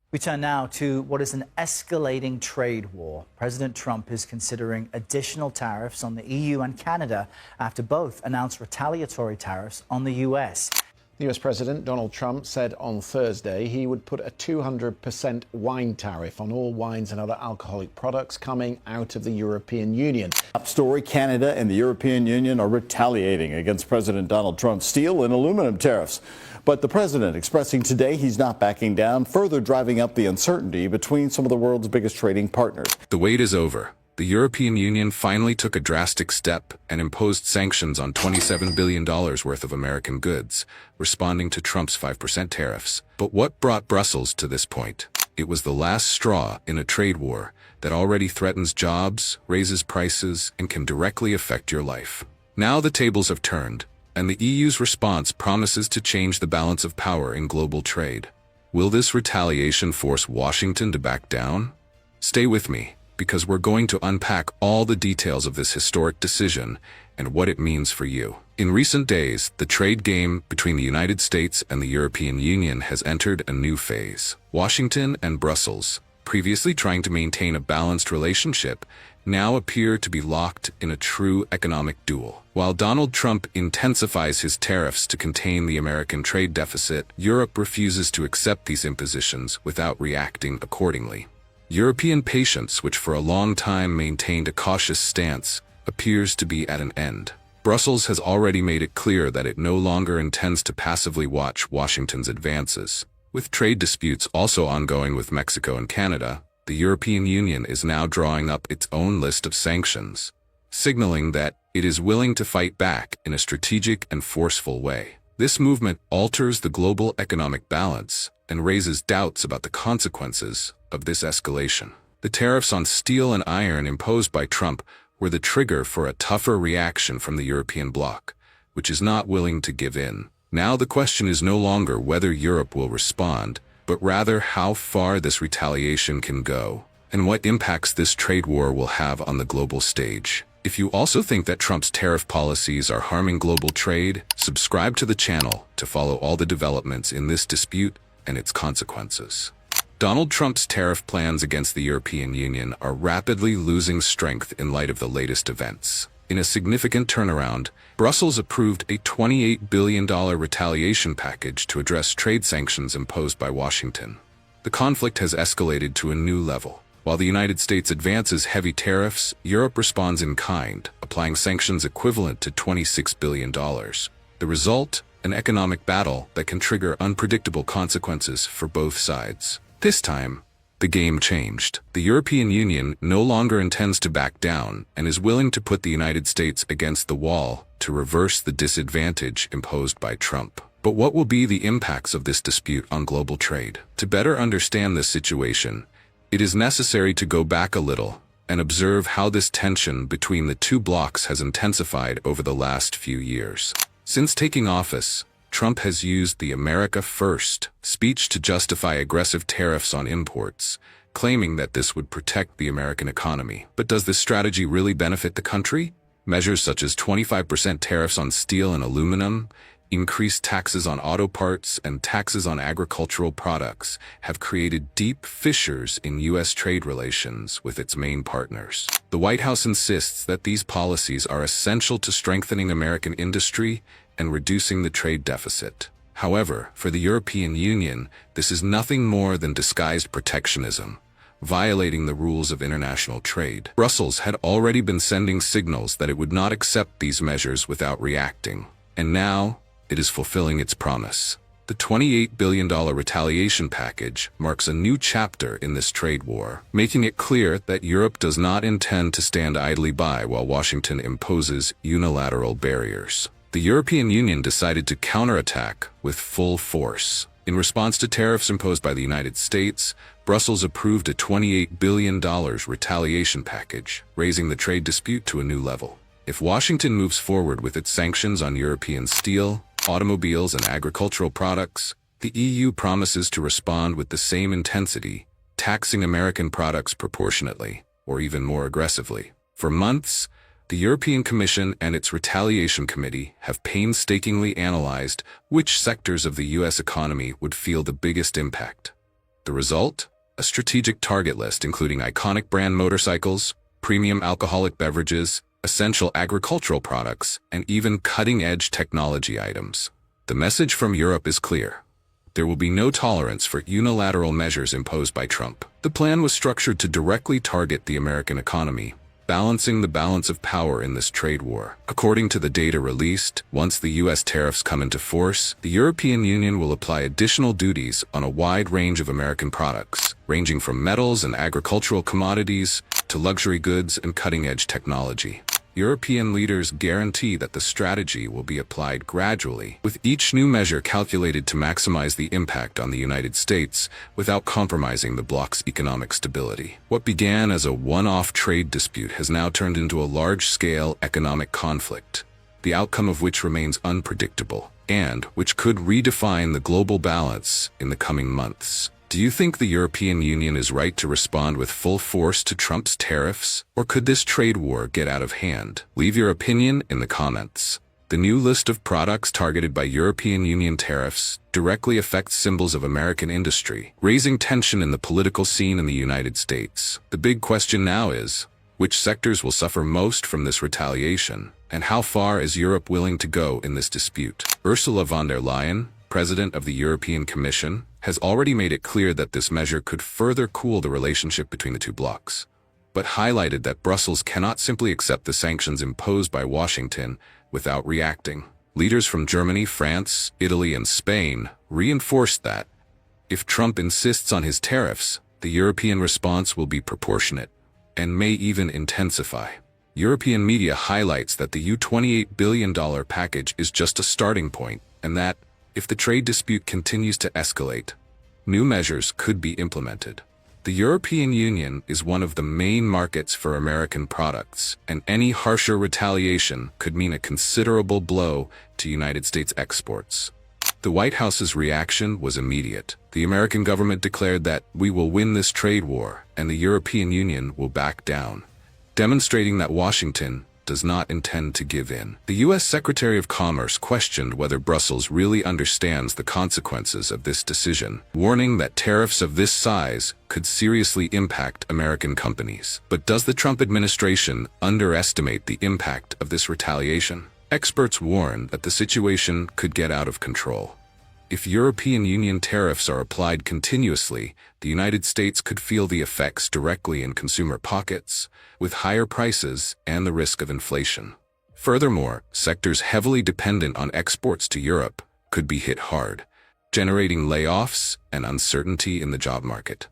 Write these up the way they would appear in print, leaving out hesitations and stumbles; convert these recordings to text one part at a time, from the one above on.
We turn now to what is an escalating trade war. President Trump is considering additional tariffs on the EU and Canada after both announced retaliatory tariffs on the US. The US President Donald Trump said on Thursday he would put a 200% wine tariff on all wines and other alcoholic products coming out of the European Union. Top story, Canada and the European Union are retaliating against President Donald Trump's steel and aluminum tariffs. But the president expressing today he's not backing down, further driving up the uncertainty between some of the world's biggest trading partners. The wait is over. The European Union finally took a drastic step and imposed sanctions on $27 billion worth of American goods, responding to Trump's 5% tariffs. But what brought Brussels to this point? It was the last straw in a trade war that already threatens jobs, raises prices, and can directly affect your life. Now the tables have turned, and the EU's response promises to change the balance of power in global trade. Will this retaliation force Washington to back down? Stay with me, because we're going to unpack all the details of this historic decision and what it means for you. In recent days, the trade game between the United States and the European Union has entered a new phase. Washington and Brussels, previously trying to maintain a balanced relationship, now appear to be locked in a true economic duel. While Donald Trump intensifies his tariffs to contain the American trade deficit, Europe refuses to accept these impositions without reacting accordingly. European patience, which for a long time maintained a cautious stance, appears to be at an end. Brussels has already made it clear that it no longer intends to passively watch Washington's advances. With trade disputes also ongoing with Mexico and Canada, the European Union is now drawing up its own list of sanctions, signaling that it is willing to fight back in a strategic and forceful way. This movement alters the global economic balance and raises doubts about the consequences of this escalation. The tariffs on steel and iron imposed by Trump were the trigger for a tougher reaction from the European bloc, which is not willing to give in. Now the question is no longer whether Europe will respond, but rather how far this retaliation can go, and what impacts this trade war will have on the global stage. If you also think that Trump's tariff policies are harming global trade, subscribe to the channel to follow all the developments in this dispute and its consequences. Donald Trump's tariff plans against the European Union are rapidly losing strength in light of the latest events. In a significant turnaround, Brussels approved a $28 billion retaliation package to address trade sanctions imposed by Washington. The conflict has escalated to a new level. While the United States advances heavy tariffs, Europe responds in kind, applying sanctions equivalent to $26 billion. The result? An economic battle that can trigger unpredictable consequences for both sides. This time, the game changed. The European Union no longer intends to back down and is willing to put the United States against the wall to reverse the disadvantage imposed by Trump. But what will be the impacts of this dispute on global trade? To better understand this situation, it is necessary to go back a little and observe how this tension between the two blocs has intensified over the last few years. Since taking office, Trump has used the America First speech to justify aggressive tariffs on imports, claiming that this would protect the American economy. But does this strategy really benefit the country? Measures such as 25% tariffs on steel and aluminum, increased taxes on auto parts, and taxes on agricultural products have created deep fissures in U.S. trade relations with its main partners. The White House insists that these policies are essential to strengthening American industry and reducing the trade deficit. However, for the European Union, this is nothing more than disguised protectionism, violating the rules of international trade. Brussels had already been sending signals that it would not accept these measures without reacting, and now it is fulfilling its promise. The $28 billion retaliation package marks a new chapter in this trade war, making it clear that Europe does not intend to stand idly by while Washington imposes unilateral barriers. The European Union decided to counterattack with full force. In response to tariffs imposed by the United States, Brussels approved a $28 billion retaliation package, raising the trade dispute to a new level. If Washington moves forward with its sanctions on European steel, automobiles, and agricultural products, the EU promises to respond with the same intensity, taxing American products proportionately, or even more aggressively. For months, the European Commission and its Retaliation Committee have painstakingly analyzed which sectors of the U.S. economy would feel the biggest impact. The result? A strategic target list including iconic brand motorcycles, premium alcoholic beverages, essential agricultural products, and even cutting-edge technology items. The message from Europe is clear. There will be no tolerance for unilateral measures imposed by Trump. The plan was structured to directly target the American economy, balancing the balance of power in this trade war. According to the data released, once the U.S. tariffs come into force, the European Union will apply additional duties on a wide range of American products, ranging from metals and agricultural commodities to luxury goods and cutting-edge technology. European leaders guarantee that the strategy will be applied gradually, with each new measure calculated to maximize the impact on the United States without compromising the bloc's economic stability. What began as a one-off trade dispute has now turned into a large-scale economic conflict, the outcome of which remains unpredictable, and which could redefine the global balance in the coming months. Do you think the European Union is right to respond with full force to Trump's tariffs, or could this trade war get out of hand? Leave your opinion in the comments. The new list of products targeted by European Union tariffs directly affects symbols of American industry, raising tension in the political scene in the United States. The big question now is, which sectors will suffer most from this retaliation, and how far is Europe willing to go in this dispute? Ursula von der Leyen, President of the European Commission, has already made it clear that this measure could further cool the relationship between the two blocs, but highlighted that Brussels cannot simply accept the sanctions imposed by Washington without reacting. Leaders from Germany, France, Italy, and Spain reinforced that, if Trump insists on his tariffs, the European response will be proportionate and may even intensify. European media highlights that the $28 billion package is just a starting point, and that, if the trade dispute continues to escalate, new measures could be implemented. The European Union is one of the main markets for American products, and any harsher retaliation could mean a considerable blow to United States exports. The White House's reaction was immediate. The American government declared that we will win this trade war, and the European Union will back down, demonstrating that Washington does not intend to give in. The U.S. Secretary of Commerce questioned whether Brussels really understands the consequences of this decision, warning that tariffs of this size could seriously impact American companies. But does the Trump administration underestimate the impact of this retaliation? Experts warn that the situation could get out of control. If European Union tariffs are applied continuously, the United States could feel the effects directly in consumer pockets, with higher prices and the risk of inflation. Furthermore, sectors heavily dependent on exports to Europe could be hit hard, generating layoffs and uncertainty in the job market.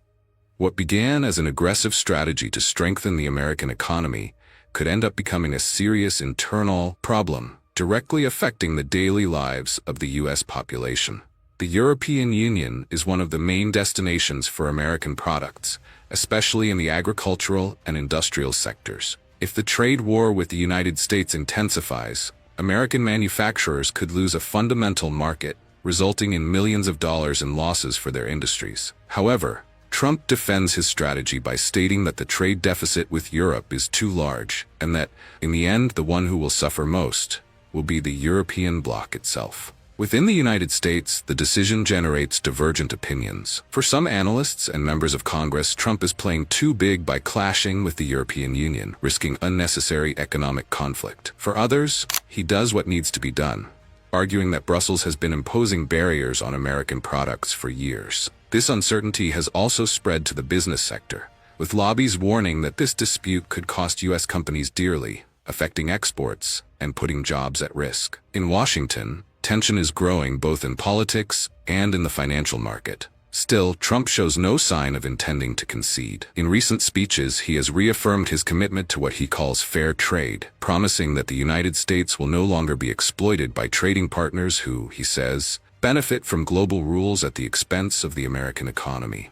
What began as an aggressive strategy to strengthen the American economy could end up becoming a serious internal problem, directly affecting the daily lives of the U.S. population. The European Union is one of the main destinations for American products, especially in the agricultural and industrial sectors. If the trade war with the United States intensifies, American manufacturers could lose a fundamental market, resulting in millions of dollars in losses for their industries. However, Trump defends his strategy by stating that the trade deficit with Europe is too large, and that, in the end, the one who will suffer most will be the European bloc itself. Within the United States, the decision generates divergent opinions. For some analysts and members of Congress, Trump is playing too big by clashing with the European Union, risking unnecessary economic conflict. For others, he does what needs to be done, arguing that Brussels has been imposing barriers on American products for years. This uncertainty has also spread to the business sector, with lobbies warning that this dispute could cost U.S. companies dearly, affecting exports and putting jobs at risk. In Washington, tension is growing both in politics and in the financial market. Still, Trump shows no sign of intending to concede. In recent speeches, he has reaffirmed his commitment to what he calls fair trade, promising that the United States will no longer be exploited by trading partners who, he says, benefit from global rules at the expense of the American economy.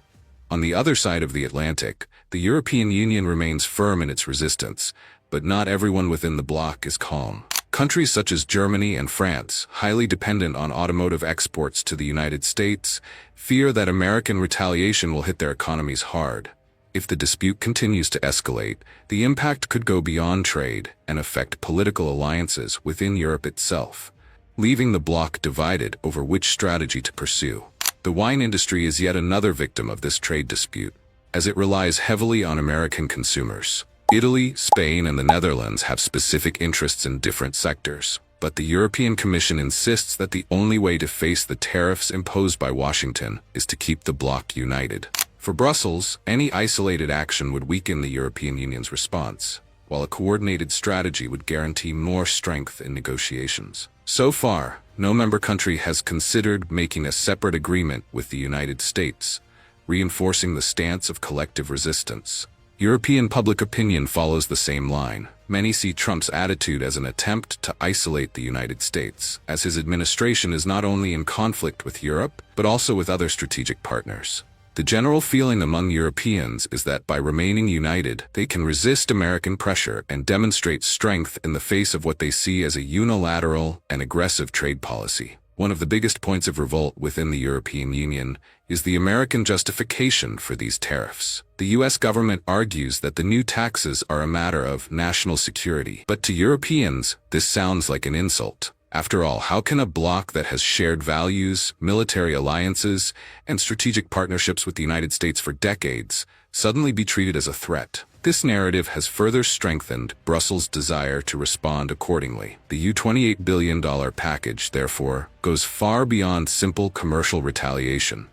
On the other side of the Atlantic, the European Union remains firm in its resistance, but not everyone within the bloc is calm. Countries such as Germany and France, highly dependent on automotive exports to the United States, fear that American retaliation will hit their economies hard. If the dispute continues to escalate, the impact could go beyond trade and affect political alliances within Europe itself, leaving the bloc divided over which strategy to pursue. The wine industry is yet another victim of this trade dispute, as it relies heavily on American consumers. Italy, Spain, and the Netherlands have specific interests in different sectors, but the European Commission insists that the only way to face the tariffs imposed by Washington is to keep the bloc united. For Brussels, any isolated action would weaken the European Union's response, while a coordinated strategy would guarantee more strength in negotiations. So far, no member country has considered making a separate agreement with the United States, reinforcing the stance of collective resistance. European public opinion follows the same line. Many see Trump's attitude as an attempt to isolate the United States, as his administration is not only in conflict with Europe, but also with other strategic partners. The general feeling among Europeans is that by remaining united, they can resist American pressure and demonstrate strength in the face of what they see as a unilateral and aggressive trade policy. One of the biggest points of revolt within the European Union is the American justification for these tariffs. The U.S. government argues that the new taxes are a matter of national security, but to Europeans, this sounds like an insult. After all, how can a bloc that has shared values, military alliances, and strategic partnerships with the United States for decades suddenly be treated as a threat? This narrative has further strengthened Brussels' desire to respond accordingly. The $28 billion package, therefore, goes far beyond simple commercial retaliation.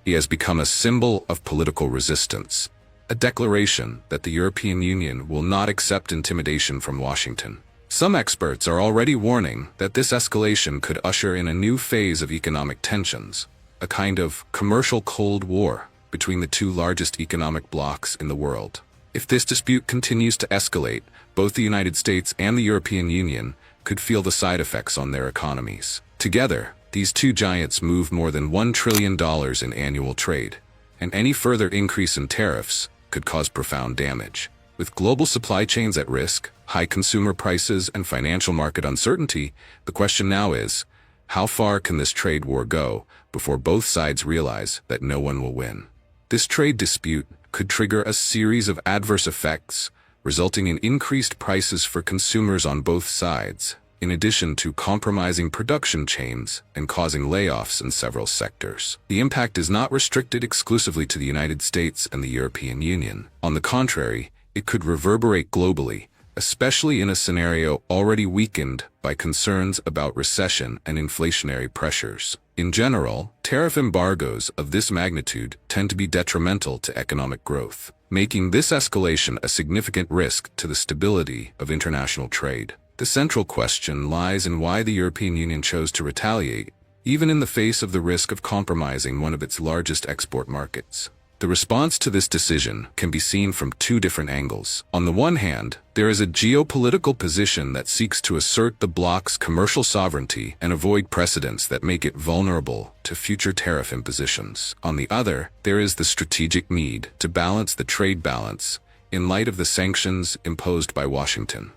It has become a symbol of political resistance, a declaration that the European Union will not accept intimidation from Washington. Some experts are already warning that this escalation could usher in a new phase of economic tensions, a kind of commercial Cold War between the two largest economic blocs in the world. If this dispute continues to escalate, both the United States and the European Union could feel the side effects on their economies. Together, these two giants move more than $1 trillion in annual trade, and any further increase in tariffs could cause profound damage. With global supply chains at risk, high consumer prices, and financial market uncertainty, the question now is, how far can this trade war go before both sides realize that no one will win? This trade dispute could trigger a series of adverse effects, resulting in increased prices for consumers on both sides, in addition to compromising production chains and causing layoffs in several sectors. The impact is not restricted exclusively to the United States and the European Union. On the contrary, it could reverberate globally, especially in a scenario already weakened by concerns about recession and inflationary pressures. In general, tariff embargoes of this magnitude tend to be detrimental to economic growth, making this escalation a significant risk to the stability of international trade. The central question lies in why the European Union chose to retaliate, even in the face of the risk of compromising one of its largest export markets. The response to this decision can be seen from two different angles. On the one hand, there is a geopolitical position that seeks to assert the bloc's commercial sovereignty and avoid precedents that make it vulnerable to future tariff impositions. On the other, there is the strategic need to balance the trade balance in light of the sanctions imposed by Washington.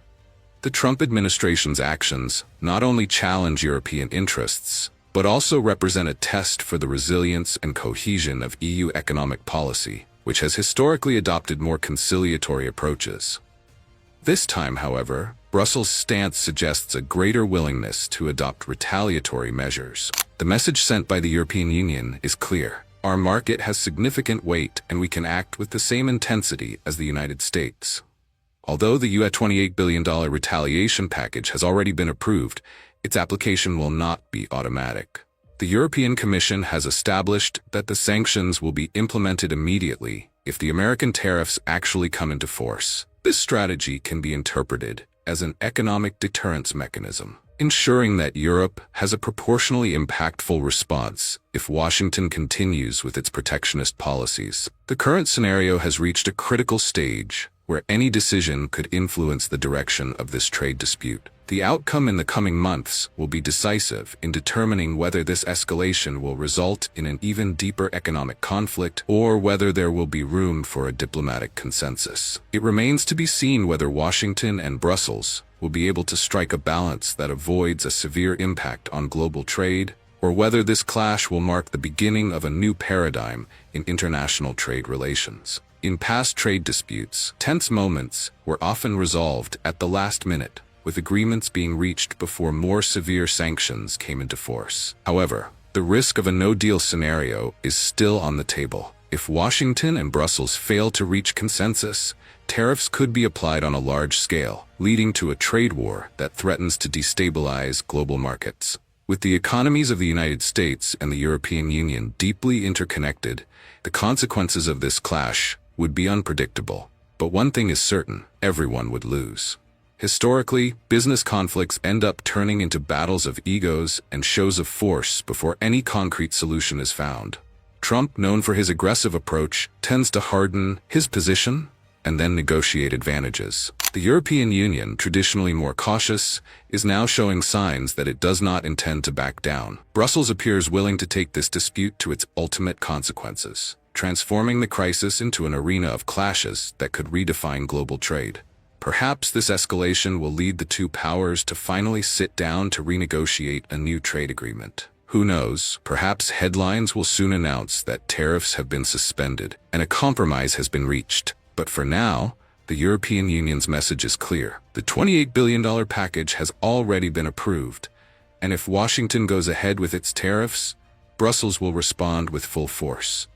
The Trump administration's actions not only challenge European interests, but also represent a test for the resilience and cohesion of EU economic policy, which has historically adopted more conciliatory approaches. This time, however, Brussels' stance suggests a greater willingness to adopt retaliatory measures. The message sent by the European Union is clear. Our market has significant weight, and we can act with the same intensity as the United States. Although the US $28 billion retaliation package has already been approved, its application will not be automatic. The European Commission has established that the sanctions will be implemented immediately if the American tariffs actually come into force. This strategy can be interpreted as an economic deterrence mechanism, ensuring that Europe has a proportionally impactful response if Washington continues with its protectionist policies. The current scenario has reached a critical stage where any decision could influence the direction of this trade dispute. The outcome in the coming months will be decisive in determining whether this escalation will result in an even deeper economic conflict or whether there will be room for a diplomatic consensus. It remains to be seen whether Washington and Brussels will be able to strike a balance that avoids a severe impact on global trade, or whether this clash will mark the beginning of a new paradigm in international trade relations. In past trade disputes, tense moments were often resolved at the last minute, with agreements being reached before more severe sanctions came into force. However, the risk of a no-deal scenario is still on the table. If Washington and Brussels fail to reach consensus, tariffs could be applied on a large scale, leading to a trade war that threatens to destabilize global markets. With the economies of the United States and the European Union deeply interconnected, the consequences of this clash would be unpredictable. But one thing is certain: everyone would lose. Historically, business conflicts end up turning into battles of egos and shows of force before any concrete solution is found. Trump, known for his aggressive approach, tends to harden his position and then negotiate advantages. The European Union, traditionally more cautious, is now showing signs that it does not intend to back down. Brussels appears willing to take this dispute to its ultimate consequences, transforming the crisis into an arena of clashes that could redefine global trade. Perhaps this escalation will lead the two powers to finally sit down to renegotiate a new trade agreement. Who knows, perhaps headlines will soon announce that tariffs have been suspended and a compromise has been reached. But for now, the European Union's message is clear. The $28 billion package has already been approved, and if Washington goes ahead with its tariffs, Brussels will respond with full force.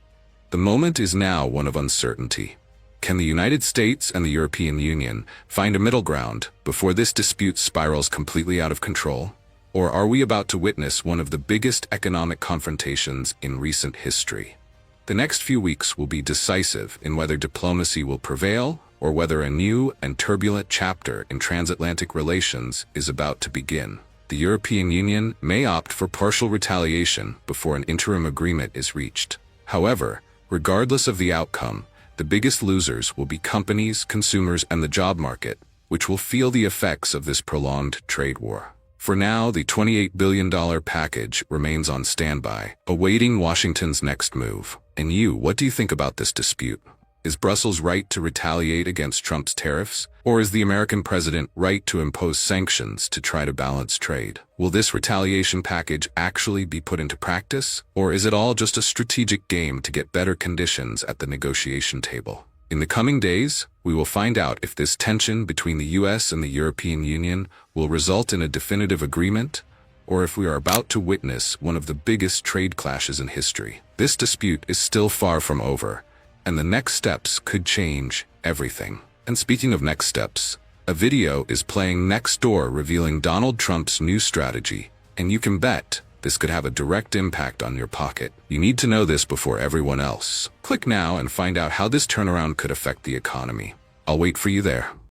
The moment is now one of uncertainty. Can the United States and the European Union find a middle ground before this dispute spirals completely out of control? Or are we about to witness one of the biggest economic confrontations in recent history? The next few weeks will be decisive in whether diplomacy will prevail or whether a new and turbulent chapter in transatlantic relations is about to begin. The European Union may opt for partial retaliation before an interim agreement is reached. However, regardless of the outcome, the biggest losers will be companies, consumers, and the job market, which will feel the effects of this prolonged trade war. For now, the $28 billion package remains on standby, awaiting Washington's next move. And you, what do you think about this dispute? Is Brussels right to retaliate against Trump's tariffs? Or is the American president right to impose sanctions to try to balance trade? Will this retaliation package actually be put into practice? Or is it all just a strategic game to get better conditions at the negotiation table? In the coming days, we will find out if this tension between the US and the European Union will result in a definitive agreement, or if we are about to witness one of the biggest trade clashes in history. This dispute is still far from over, and the next steps could change everything. And speaking of next steps, a video is playing next door revealing Donald Trump's new strategy, and you can bet this could have a direct impact on your pocket. You need to know this before everyone else. Click now and find out how this turnaround could affect the economy. I'll wait for you there.